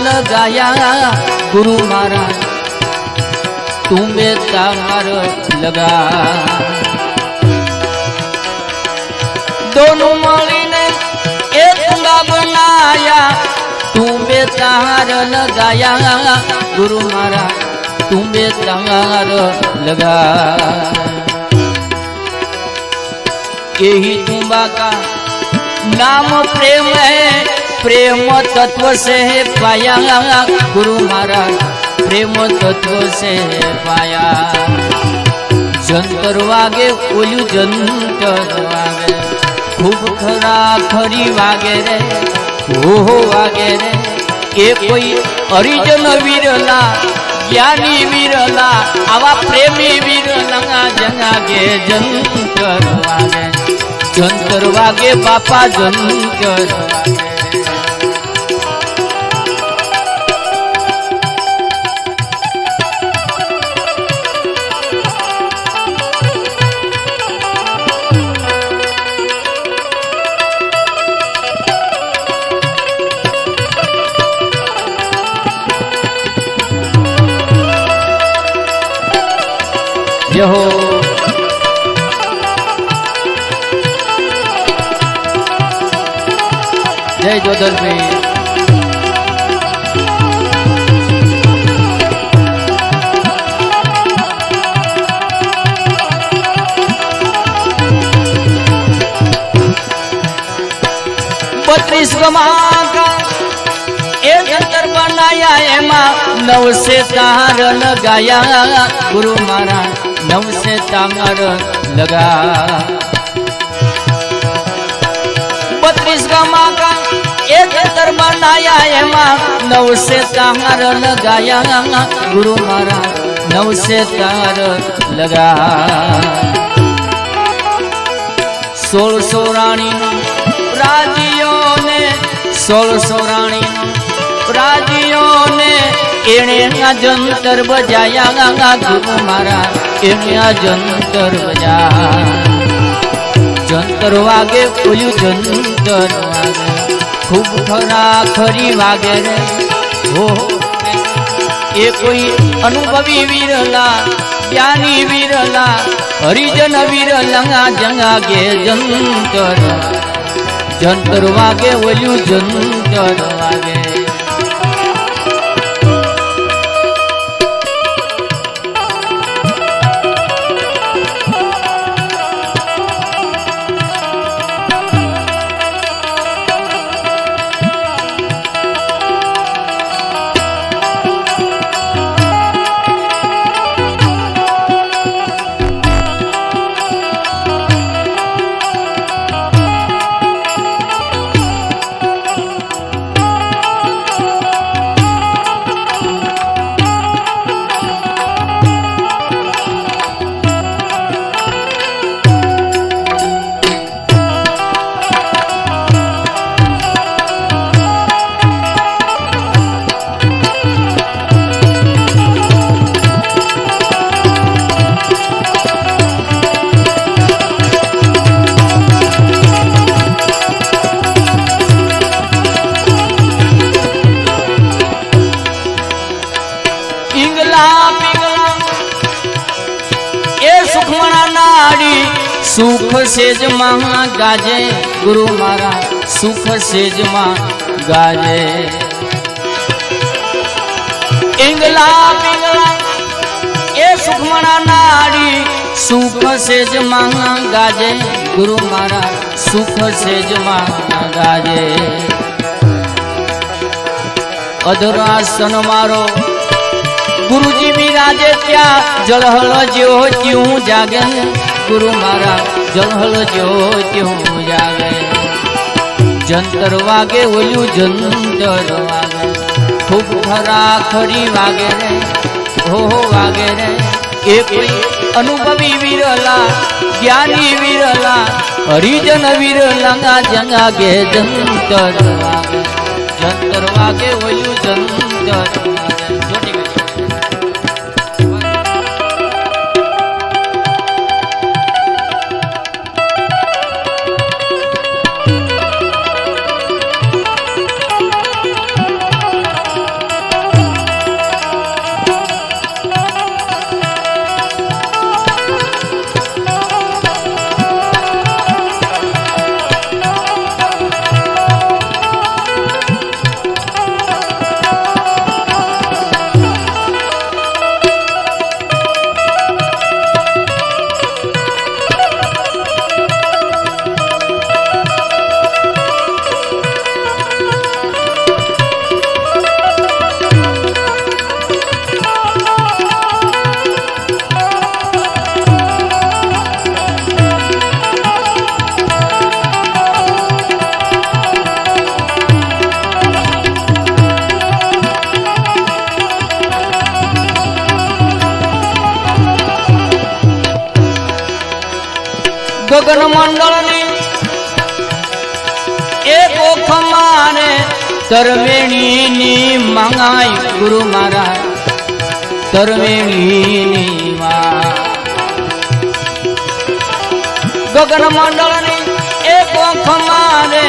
लगाया गुरु महाराज तुम्हें तार लगा दोनों मळीने एक गा बनाया तुम्हें तार लगाया गुरु महाराज तुम्हें तार लगा यही तुम्बा का नाम प्रेम है प्रेम तत्व से पाया गुरु महाराज प्रेम तत्व से पाया जंतर वागे ओलू जंतर वागे खूब खरा खरी वागे रे हो वागे रे ये कोई हरिजन वीरला ज्ञानी वीरला आवा प्रेमी वीरला जंगागे जंतर वागे बापा जंतर वागे हो जय जोधर भाई बत्रीस गमा का एक अंतर बनाया एमा 9 से तार लगाया गुरु महाराज 9 से तार लगा 32 गमा का एक अंतर बनाया एमा 9 से तार लगाया गुरु महाराज 9 से तार लगा 1600 रानी राजियों ने 1600 रानी राजियों ने एने जंतर बजाया गुरु महाराज एने जंतर बजा जंतर वागे ओलू जंतर वागे खूब खरा खरी वागे रे हो ये कोई अनुभवी वीरला ज्ञानी वीरला हरिजन वीरला जंगागे जंतर वागे ओलू जंतर वागे सुख सेज महा गाजे गुरु महाराज सुख सेज महा गाजे इंगला पिंगला ए सुखमणा नाड़ी सुख सेज महा गाजे गुरु महाराज सुख सेज महा गाजे अधरासन मारो गुरुजी विराजे त्या जलहल ज्यो त्यों जागे गुरु महाराज जलहल ज्यो त्यों जागे जंतर वागे ओलू जंतर वागे खूब खरा खरी वागे रे हो वागे रे ए कोई अनुभवी वीरला ज्ञानी वीरला हरिजन वीरला जंगागे जंतर वागे ओलू जंतर वागे ગગન મંડળની એક ઓખ મારે તરવેણીની મંગાઈ ગુરુ મહારાજ તરવેણીની ગગન મંડળની એક ઓખ મારે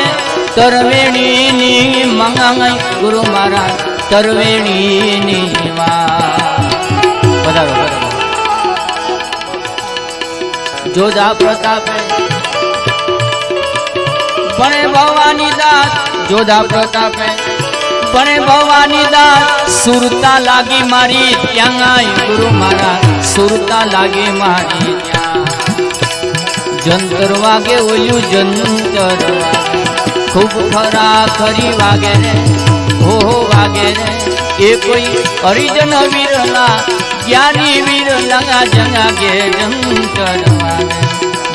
તરવેણીની મંગાઈ ગુરુ મહારાજ તરવેણીની બરાબર જોધા પ્રતાપે બને ભવાની દાસ જોધા પ્રતાપે બને ભવાની દાસ સુરતા લાગી મારી ત્યાં આઈ ગુરુ મહારાજ સુરતા લાગી મારી ત્યાં જંતર વાગે ઓલ્યું જંતર ખૂબ ખરા ખરી વાગે રે હો વાગે રે એ કોઈ હરિજન વીરના જ્ઞાની વીર લગા જંગાગે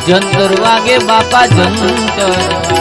જંતર વાગે બાપા જંતર